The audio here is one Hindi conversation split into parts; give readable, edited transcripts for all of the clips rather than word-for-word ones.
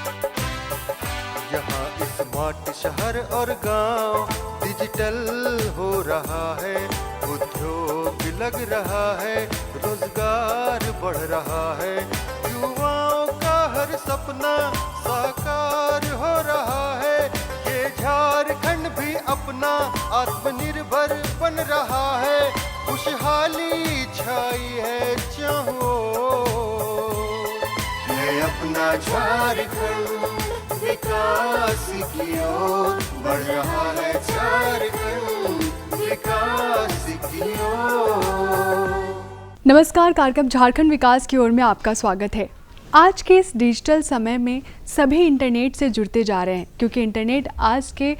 यहाँ स्मार्ट शहर और गांव डिजिटल हो रहा है, उद्योग लग रहा है, रोजगार बढ़ रहा है, युवाओं का हर सपना साकार हो रहा है। ये झारखंड भी अपना आत्मनिर्भर बन रहा है, खुशहाली छाई है चाहो, है अपना झारखंड विकास की ओर बढ़ रहा है, झारखंड विकास की ओर। नमस्कार, कार्यक्रम झारखंड विकास की ओर में आपका स्वागत है। आज के इस डिजिटल समय में सभी इंटरनेट से जुड़ते जा रहे हैं, क्योंकि इंटरनेट आज के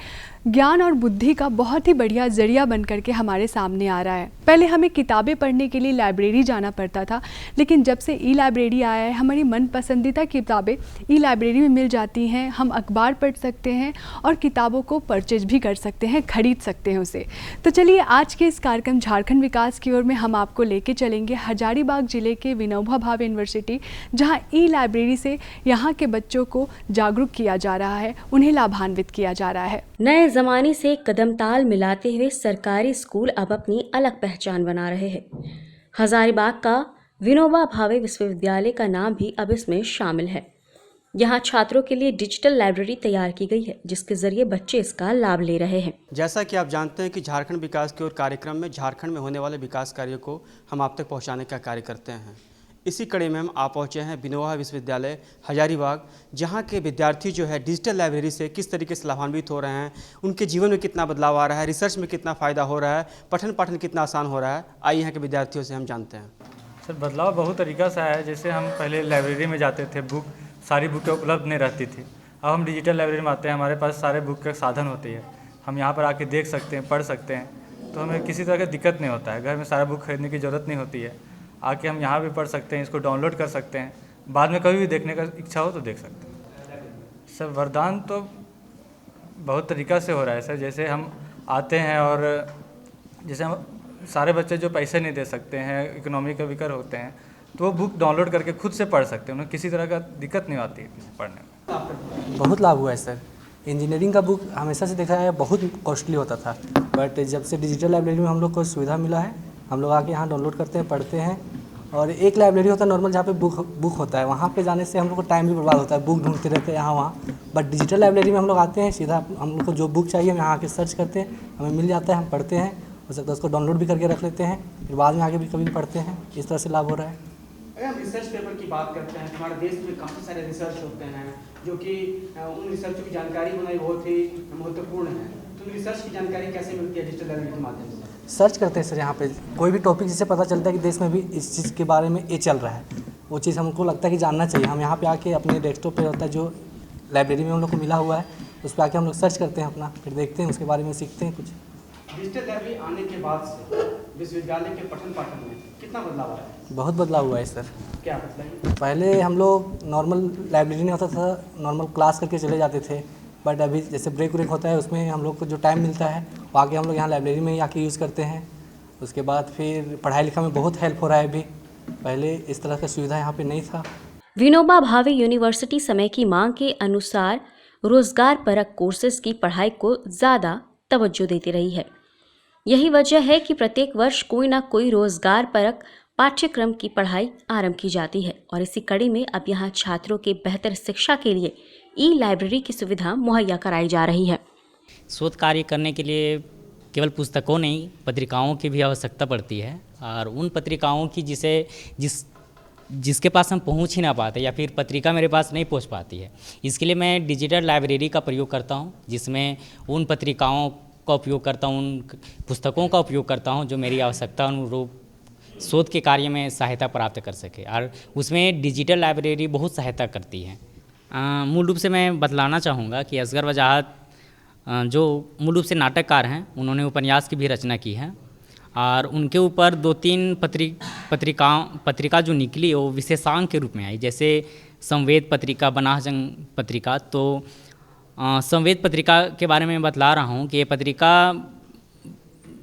ज्ञान और बुद्धि का बहुत ही बढ़िया जरिया बन करके हमारे सामने आ रहा है। पहले हमें किताबें पढ़ने के लिए लाइब्रेरी जाना पड़ता था, लेकिन जब से ई लाइब्रेरी आया है, हमारी मन पसंदीदा किताबें ई लाइब्रेरी में मिल जाती हैं। हम अखबार पढ़ सकते हैं और किताबों को परचेज भी कर सकते हैं, खरीद सकते हैं उसे। तो चलिए, आज के इस कार्यक्रम झारखंड विकास की ओर में हम आपको लेके चलेंगे हजारीबाग जिले के विनोबा भावे यूनिवर्सिटी, जहाँ ई लाइब्रेरी से यहाँ के बच्चों को जागरूक किया जा रहा है, उन्हें लाभान्वित किया जा रहा है। नए जमाने से कदम ताल मिलाते हुए सरकारी स्कूल अब अपनी अलग पहचान बना रहे हैं। हजारीबाग का विनोबा भावे विश्वविद्यालय का नाम भी अब इसमें शामिल है। यहाँ छात्रों के लिए डिजिटल लाइब्रेरी तैयार की गई है, जिसके जरिए बच्चे इसका लाभ ले रहे हैं। जैसा कि आप जानते हैं कि झारखंड विकास की ओर कार्यक्रम में झारखंड में होने वाले विकास कार्यों को हम आप तक पहुँचाने का कार्य करते हैं। इसी कड़ी में हम आ पहुँचे हैं विनोबा विश्वविद्यालय हजारीबाग, जहाँ के विद्यार्थी जो है डिजिटल लाइब्रेरी से किस तरीके से लाभान्वित हो रहे हैं, उनके जीवन में कितना बदलाव आ रहा है, रिसर्च में कितना फ़ायदा हो रहा है, पठन पाठन कितना आसान हो रहा है। आइए यहाँ के विद्यार्थियों से हम जानते हैं। सर, बदलाव बहुत तरीक़ा से आया है। जैसे हम पहले लाइब्रेरी में जाते थे, सारी बुकें उपलब्ध नहीं रहती थी। अब हम डिजिटल लाइब्रेरी में आते हैं, हमारे पास सारे बुक का साधन होती है। हम यहाँ पर आके देख सकते हैं, पढ़ सकते हैं, तो हमें किसी तरह की दिक्कत नहीं होता है। घर में सारा बुक खरीदने की ज़रूरत नहीं होती है। आके हम यहाँ भी पढ़ सकते हैं, इसको डाउनलोड कर सकते हैं, बाद में कभी भी देखने का इच्छा हो तो देख सकते हैं। सर, वरदान तो बहुत तरीक़ा से हो रहा है सर। जैसे हम आते हैं और जैसे हम सारे बच्चे जो पैसे नहीं दे सकते हैं, इकोनॉमी के वीकर होते हैं, तो वो बुक डाउनलोड करके खुद से पढ़ सकते हैं। उन्हें किसी तरह का दिक्कत नहीं आती है पढ़ने में। बहुत लाभ हुआ है सर। इंजीनियरिंग का बुक हमेशा से देखा है बहुत कॉस्टली होता था, बट जब से डिजिटल लाइब्रेरी में हम लोग को सुविधा मिला है, हम लोग आके यहाँ डाउनलोड करते हैं, पढ़ते हैं। और एक लाइब्रेरी होता है नॉर्मल, जहाँ पे बुक होता है, वहाँ पे जाने से हम लोग को टाइम भी बर्बाद होता है, बुक ढूंढते रहते हैं यहाँ वहाँ। बट डिजिटल लाइब्रेरी में हम लोग आते हैं, सीधा हम लोग को जो बुक चाहिए हम यहाँ आके सर्च करते हैं, हमें मिल जाता है, हम पढ़ते हैं। हो सकता है उसको डाउनलोड भी करके रख लेते हैं, फिर बाद में आगे भी कभी भी पढ़ते हैं। इस तरह से लाभ हो रहा है। अगर हम रिसर्च पेपर की बात करते हैं, हमारे देश में काफ़ी सारे रिसर्च होते हैं, जो कि उन रिसर्चों की जानकारी होना बहुत ही महत्वपूर्ण है। तो रिसर्च की जानकारी कैसे मिलती है डिजिटल लाइब्रेरी के माध्यम से? सर्च करते हैं सर, यहाँ पे कोई भी टॉपिक जिससे पता चलता है कि देश में भी इस चीज़ के बारे में ये चल रहा है, वो चीज़ हमको लगता है कि जानना चाहिए। हम यहाँ पे आके अपने डेस्कटॉप पे होता है जो लाइब्रेरी में हम लोग को मिला हुआ है, उस पर आके हम लोग सर्च करते हैं अपना, फिर देखते हैं, उसके बारे में सीखते हैं कुछ। डिजिटल लाइब्रेरी आने के बाद से विश्वविद्यालय के पठन पाठन में कितना बदलाव आया है? बहुत बदलाव हुआ है सर। क्या बताइए? पहले हम लोग नॉर्मल लाइब्रेरी नहीं होता था, नॉर्मल क्लास करके चले जाते थे, बट अभी जैसे ब्रेक व्रेक होता है, उसमें हम लोग को जो टाइम मिलता है वो आके हम लोग यहाँ लाइब्रेरी में ही आके यूज़ करते हैं। उसके बाद फिर पढ़ाई लिखाई में बहुत हेल्प हो रहा है अभी, पहले इस तरह का सुविधा यहाँ पे नहीं था। विनोबा भावे यूनिवर्सिटी समय की मांग के अनुसार रोजगार परक कोर्सेज की पढ़ाई को ज़्यादा तवज्जो देती रही है। यही वजह है कि प्रत्येक वर्ष कोई ना कोई रोजगार परक पाठ्यक्रम की पढ़ाई आरंभ की जाती है, और इसी कड़ी में अब यहाँ छात्रों के बेहतर शिक्षा के लिए ई लाइब्रेरी की सुविधा मुहैया कराई जा रही है। शोध कार्य करने के लिए केवल पुस्तकों नहीं, पत्रिकाओं की भी आवश्यकता पड़ती है, और उन पत्रिकाओं की जिसके पास हम पहुंच ही ना पाते, या फिर पत्रिका मेरे पास नहीं पहुंच पाती है, इसके लिए मैं डिजिटल लाइब्रेरी का प्रयोग करता हूं, जिसमें उन पत्रिकाओं का उपयोग करता हूं, उन पुस्तकों का उपयोग करता हूं जो मेरी आवश्यकता अनुरूप शोध के कार्य में सहायता प्राप्त कर सके, और उसमें डिजिटल लाइब्रेरी बहुत सहायता करती है। मूल रूप से मैं बतलाना चाहूँगा कि असगर वजाहत जो मूल रूप से नाटककार हैं, उन्होंने उपन्यास की भी रचना की है, और उनके ऊपर 2-3 पत्रिका जो निकली वो विशेषांक के रूप में आई, जैसे संवेद पत्रिका, बनाहजंग पत्रिका। तो संवेद पत्रिका के बारे में बतला रहा हूँ कि ये पत्रिका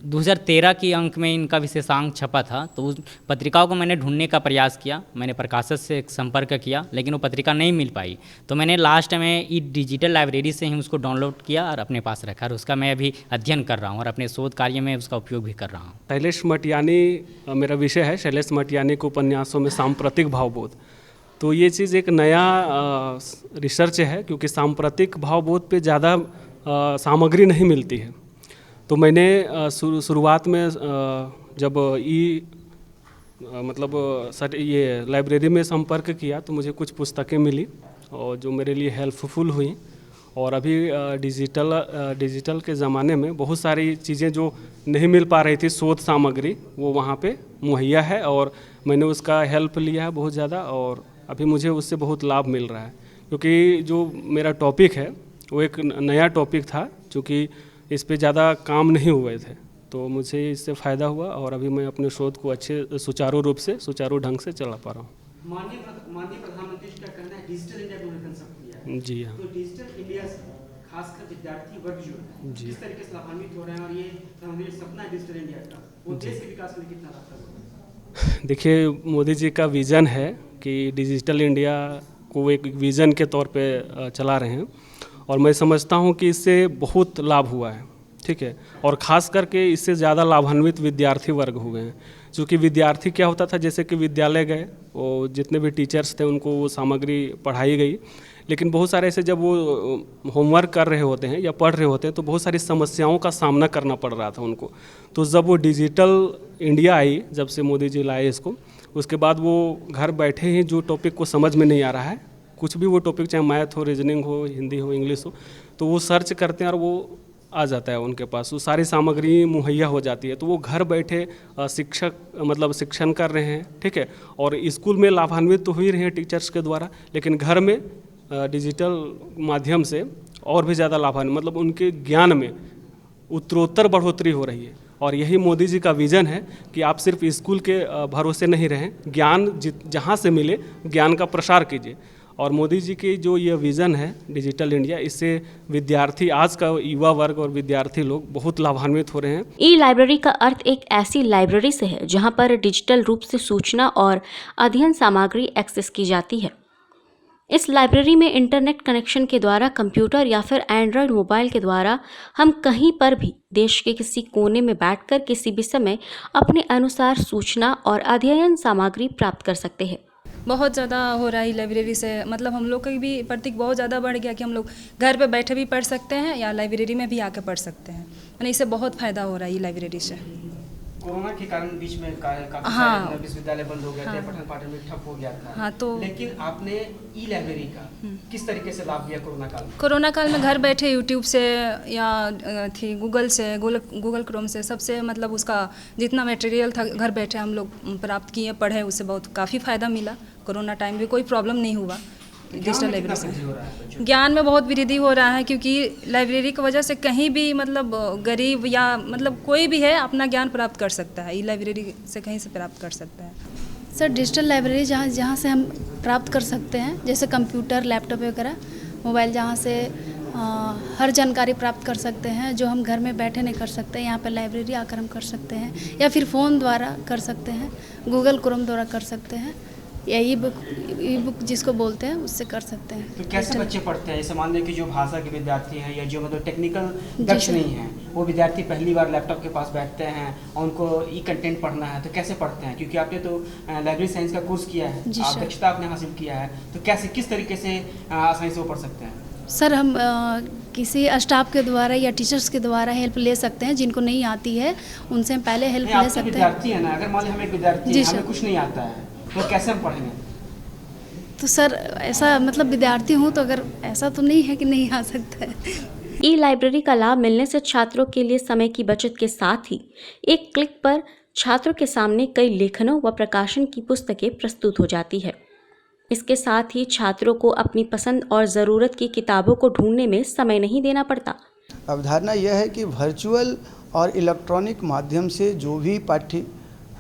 2013 की अंक में इनका विशेषांक छपा था, तो उस पत्रिकाओं को मैंने ढूंढने का प्रयास किया। मैंने प्रकाशक से संपर्क किया, लेकिन वो पत्रिका नहीं मिल पाई। तो मैंने लास्ट में ई डिजिटल लाइब्रेरी से ही उसको डाउनलोड किया और अपने पास रखा, और उसका मैं अभी अध्ययन कर रहा हूँ और अपने शोध कार्य में उसका उपयोग भी कर रहा हूँ। शैलेश मटियानी मेरा विषय है। शैलेश मटियानी के उपन्यासों में सांप्रतिक भावबोध, तो ये चीज़ एक नया रिसर्च है, क्योंकि सांप्रतिक भावबोध पे ज़्यादा सामग्री नहीं मिलती है। तो मैंने शुरुआत में जब ये लाइब्रेरी में संपर्क किया तो मुझे कुछ पुस्तकें मिली और जो मेरे लिए हेल्पफुल हुई। और अभी डिजिटल के ज़माने में बहुत सारी चीज़ें जो नहीं मिल पा रही थी, शोध सामग्री, वो वहाँ पे मुहैया है और मैंने उसका हेल्प लिया है बहुत ज़्यादा, और अभी मुझे उससे बहुत लाभ मिल रहा है। क्योंकि जो मेरा टॉपिक है वो एक नया टॉपिक था, क्योंकि इस पे ज़्यादा काम नहीं हुए थे, तो मुझे इससे फ़ायदा हुआ और अभी मैं अपने शोध को अच्छे सुचारू ढंग से चला पा रहा हूँ। माननीय प्रधानमंत्री जी का कहना है डिजिटल इंडिया को उन्होंने कंसेप्ट किया है। जी हाँ। तो डिजिटल इंडिया से खासकर विद्यार्थी वर्ग जो है जी। किस तरीके से लाभान्वित हो रहे हैं, और ये प्रधानमंत्री सपना है डिजिटल इंडिया का, वो देश के विकास में कितना लाभदायक होगा? देखिए, मोदी जी का विज़न है कि डिजिटल इंडिया को एक विज़न के तौर पे चला रहे हैं, और मैं समझता हूँ कि इससे बहुत लाभ हुआ है, ठीक है। और ख़ास करके इससे ज़्यादा लाभान्वित विद्यार्थी वर्ग हुए हैं। क्योंकि विद्यार्थी क्या होता था, जैसे कि विद्यालय गए, वो जितने भी टीचर्स थे उनको वो सामग्री पढ़ाई गई, लेकिन बहुत सारे ऐसे जब वो होमवर्क कर रहे होते हैं या पढ़ रहे होते हैं तो बहुत सारी समस्याओं का सामना करना पड़ रहा था उनको। तो जब वो डिजिटल इंडिया आई, जब से मोदी जी लाए इसको, उसके बाद वो घर बैठे ही जो टॉपिक को समझ में नहीं आ रहा है, कुछ भी वो टॉपिक, चाहे मैथ हो, रीजनिंग हो, हिंदी हो, इंग्लिश हो, तो वो सर्च करते हैं और वो आ जाता है उनके पास, वो सारी सामग्री मुहैया हो जाती है। तो वो घर बैठे शिक्षण कर रहे हैं, ठीक है। और स्कूल में लाभान्वित तो हो ही रहे हैं टीचर्स के द्वारा, लेकिन घर में डिजिटल माध्यम से और भी ज़्यादा लाभान्वित, उनके ज्ञान में उत्तरोत्तर बढ़ोतरी हो रही है। और यही मोदी जी का विज़न है कि आप सिर्फ स्कूल के भरोसे नहीं रहें, ज्ञान जहाँ से मिले ज्ञान का प्रसार कीजिए। और मोदी जी की जो ये विज़न है डिजिटल इंडिया, इससे विद्यार्थी, आज का युवा वर्ग और विद्यार्थी लोग बहुत लाभान्वित हो रहे हैं। ई लाइब्रेरी का अर्थ एक ऐसी लाइब्रेरी से है जहां पर डिजिटल रूप से सूचना और अध्ययन सामग्री एक्सेस की जाती है। इस लाइब्रेरी में इंटरनेट कनेक्शन के द्वारा, कंप्यूटर या फिर एंड्रॉयड मोबाइल के द्वारा हम कहीं पर भी देश के किसी कोने में बैठकर किसी भी समय अपने अनुसार सूचना और अध्ययन सामग्री प्राप्त कर सकते हैं। बहुत ज़्यादा हो रहा है लाइब्रेरी से, मतलब हम लोग का भी प्रति बहुत ज़्यादा बढ़ गया कि हम लोग घर पे बैठे भी पढ़ सकते हैं या लाइब्रेरी में भी आके पढ़ सकते हैं। यानी इससे बहुत फ़ायदा हो रहा है लाइब्रेरी से। कोरोना के कारण बीच में काफी हाँ, सारे विश्वविद्यालय बंद हो गए हाँ, थे, पठन पाठन में ठप हो गया था। हाँ, तो लेकिन आपने ई लाइब्रेरी का किस तरीके से लाभ लिया कोरोना काल में? कोरोना काल में घर बैठे यूट्यूब से या थी गूगल क्रोम से, सबसे मतलब उसका जितना मटेरियल था घर बैठे हम लोग प्राप्त किए, पढ़े, उससे बहुत काफ़ी फ़ायदा मिला। कोरोना टाइम में कोई प्रॉब्लम नहीं हुआ डिजिटल लाइब्रेरी से। ज्ञान में बहुत वृद्धि हो रहा है, क्योंकि लाइब्रेरी की वजह से कहीं भी मतलब गरीब या मतलब कोई भी है अपना ज्ञान प्राप्त कर सकता है, ई लाइब्रेरी से कहीं से प्राप्त कर सकता है। सर, डिजिटल लाइब्रेरी जहाँ से हम प्राप्त कर सकते हैं, जैसे कंप्यूटर, लैपटॉप वगैरह, मोबाइल, जहाँ से हर जानकारी प्राप्त कर सकते हैं जो हम घर में बैठे नहीं कर सकते, यहाँ पर लाइब्रेरी आकर हम कर सकते हैं, या फिर फ़ोन द्वारा कर सकते हैं, गूगल क्रोम द्वारा कर सकते हैं, या ई बुक जिसको बोलते हैं उससे कर सकते हैं। तो कैसे बच्चे पढ़ते हैं? जैसे मान लें कि जो भाषा के विद्यार्थी हैं या जो मतलब टेक्निकल दक्ष नहीं हैं, वो विद्यार्थी पहली बार लैपटॉप के पास बैठते हैं और उनको ई कंटेंट पढ़ना है, तो कैसे पढ़ते हैं? क्योंकि आपने तो लाइब्रेरी साइंस का कोर्स किया है, आप दक्षता आपने हासिल किया है, तो कैसे किस तरीके से आसानी से वो पढ़ सकते हैं? सर, हम किसी स्टाफ के द्वारा या टीचर्स के द्वारा हेल्प ले सकते हैं। जिनको नहीं आती है उनसे हम पहले हेल्प ले सकते हैं। विद्यार्थी है ना, अगर मान लें हम एक विद्यार्थी हैं, हमें कुछ नहीं आता है, तो कैसे हम पढ़ेंगे? तो सर, ऐसा मतलब विद्यार्थी हूँ तो अगर ऐसा तो नहीं है कि नहीं आ सकता है। ई लाइब्रेरी का लाभ मिलने से छात्रों के लिए समय की बचत के साथ ही एक क्लिक पर छात्रों के सामने कई लेखनों व प्रकाशन की पुस्तकें प्रस्तुत हो जाती है। इसके साथ ही छात्रों को अपनी पसंद और ज़रूरत की किताबों को ढूंढने में समय नहीं देना पड़ता। अवधारणा यह है कि वर्चुअल और इलेक्ट्रॉनिक माध्यम से जो भी पाठ्य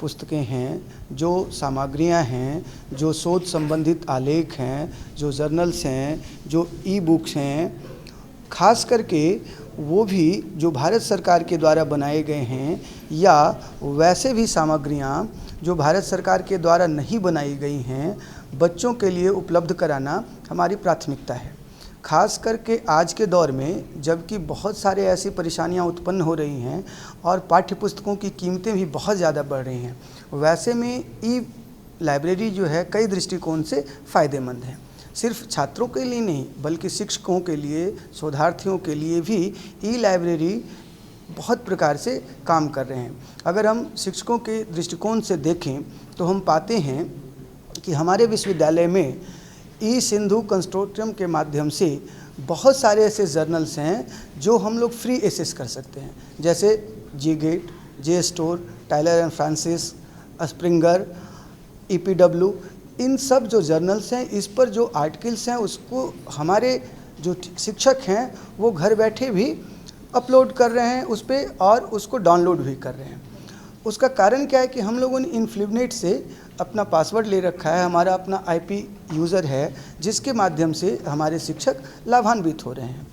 पुस्तकें हैं, जो सामग्रियां हैं, जो शोध संबंधित आलेख हैं, जो जर्नल्स हैं, जो ई बुक्स हैं, खास करके वो भी जो भारत सरकार के द्वारा बनाए गए हैं या वैसे भी सामग्रियाँ जो भारत सरकार के द्वारा नहीं बनाई गई हैं बच्चों के लिए उपलब्ध कराना हमारी प्राथमिकता है। खास करके आज के दौर में जबकि बहुत सारे ऐसी परेशानियां उत्पन्न हो रही हैं और पाठ्य पुस्तकों की कीमतें भी बहुत ज़्यादा बढ़ रही हैं, वैसे में ई लाइब्रेरी जो है कई दृष्टिकोण से फ़ायदेमंद है। सिर्फ छात्रों के लिए नहीं बल्कि शिक्षकों के लिए, शोधार्थियों के लिए भी ई लाइब्रेरी बहुत प्रकार से काम कर रहे हैं। अगर हम शिक्षकों के दृष्टिकोण से देखें तो हम पाते हैं कि हमारे विश्वविद्यालय में ई सिंधु कंसोर्टियम के माध्यम से बहुत सारे ऐसे जर्नल्स हैं जो हम लोग फ्री एक्सेस कर सकते हैं, जैसे G gate, JSTOR, Taylor and Francis, Springer, EPW। इन सब जो जर्नल्स हैं, इस पर जो आर्टिकल्स हैं उसको हमारे जो शिक्षक हैं वो घर बैठे भी अपलोड कर रहे हैं उस पर और उसको डाउनलोड भी कर रहे हैं। उसका कारण क्या है कि हम लोगों ने इन्फ्लुनेट से अपना पासवर्ड ले रखा है, हमारा अपना IP यूज़र है जिसके माध्यम से हमारे शिक्षक लाभान्वित हो रहे हैं।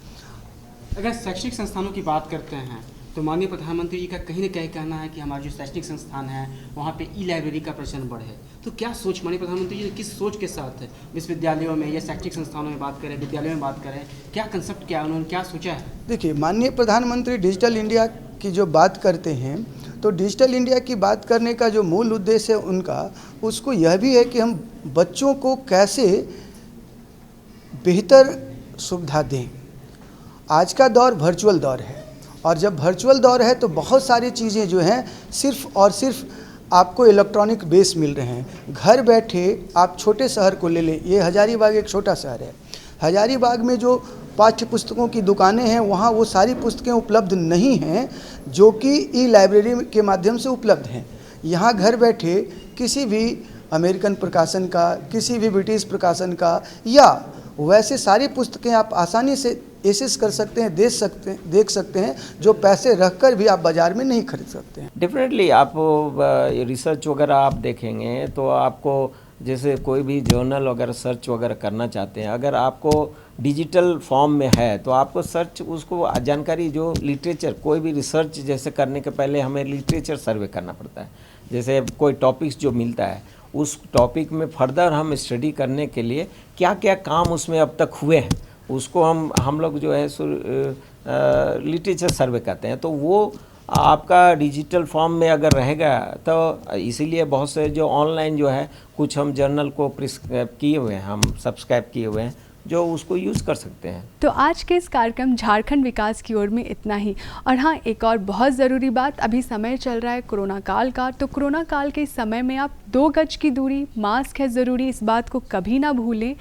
अगर शैक्षणिक संस्थानों की बात करते हैं तो माननीय प्रधानमंत्री जी का कहीं न कहीं कहना है कि हमारे जो शैक्षणिक संस्थान हैं वहाँ पे ई लाइब्रेरी का प्रचलन बढ़े। तो क्या सोच माननीय प्रधानमंत्री जी ने किस सोच के साथ विश्वविद्यालयों में या शैक्षणिक संस्थानों में बात करें, विद्यालयों में बात करें, क्या कंसेप्ट, क्या उन्होंने क्या सोचा है? देखिए, माननीय प्रधानमंत्री डिजिटल इंडिया की जो बात करते हैं तो डिजिटल इंडिया की बात करने का जो मूल उद्देश्य है उनका, उसको यह भी है कि हम बच्चों को कैसे बेहतर सुविधा दें। आज का दौर वर्चुअल दौर है और जब वर्चुअल दौर है तो बहुत सारी चीज़ें जो हैं सिर्फ़ और सिर्फ आपको इलेक्ट्रॉनिक बेस मिल रहे हैं। घर बैठे आप छोटे शहर को ले लें, ये हजारीबाग एक छोटा शहर है। हजारीबाग में जो पाठ्य पुस्तकों की दुकानें हैं वहाँ वो सारी पुस्तकें उपलब्ध नहीं हैं जो कि ई लाइब्रेरी के माध्यम से उपलब्ध हैं। यहाँ घर बैठे किसी भी अमेरिकन प्रकाशन का, किसी भी ब्रिटिश प्रकाशन का या वैसे सारी पुस्तकें आप आसानी से एक्सेस कर सकते हैं, देख सकते हैं जो पैसे रखकर भी आप बाज़ार में नहीं खरीद सकते हैं। डेफिनेटली आप रिसर्च वगैरह आप देखेंगे तो आपको जैसे कोई भी जर्नल वगैरह सर्च वगैरह करना चाहते हैं, अगर आपको डिजिटल फॉर्म में है तो आपको सर्च उसको जानकारी जो लिटरेचर कोई भी रिसर्च जैसे करने के पहले हमें लिटरेचर सर्वे करना पड़ता है। जैसे कोई टॉपिक्स जो मिलता है उस टॉपिक में फर्दर हम स्टडी करने के लिए क्या क्या काम उसमें अब तक हुए हैं उसको हम लोग जो है लिटरेचर सर्वे करते हैं। तो वो आपका डिजिटल फॉर्म में अगर रहेगा तो इसीलिए बहुत से जो ऑनलाइन जो है कुछ हम जर्नल को प्रिस्क्राइब किए हुए हैं, हम सब्सक्राइब किए हुए हैं जो उसको यूज़ कर सकते हैं। तो आज के इस कार्यक्रम झारखंड विकास की ओर में इतना ही। और हाँ, एक और बहुत ज़रूरी बात, अभी समय चल रहा है कोरोना काल का, तो कोरोना काल के समय में आप 2 गज की दूरी, मास्क है ज़रूरी, इस बात को कभी ना भूलें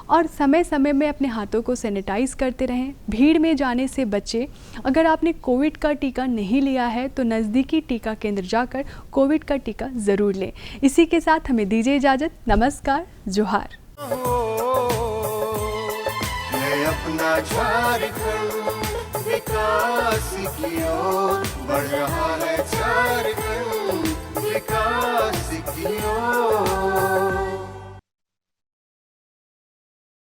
और समय समय में अपने हाथों को सैनिटाइज करते रहें। भीड़ में जाने से बचें। अगर आपने कोविड का टीका नहीं लिया है तो नज़दीकी टीका केंद्र जाकर कोविड का टीका ज़रूर लें। इसी के साथ हमें दीजिए इजाज़त। नमस्कार, जोहार। अपना झारखंड विकास की ओर बढ़ रहा है।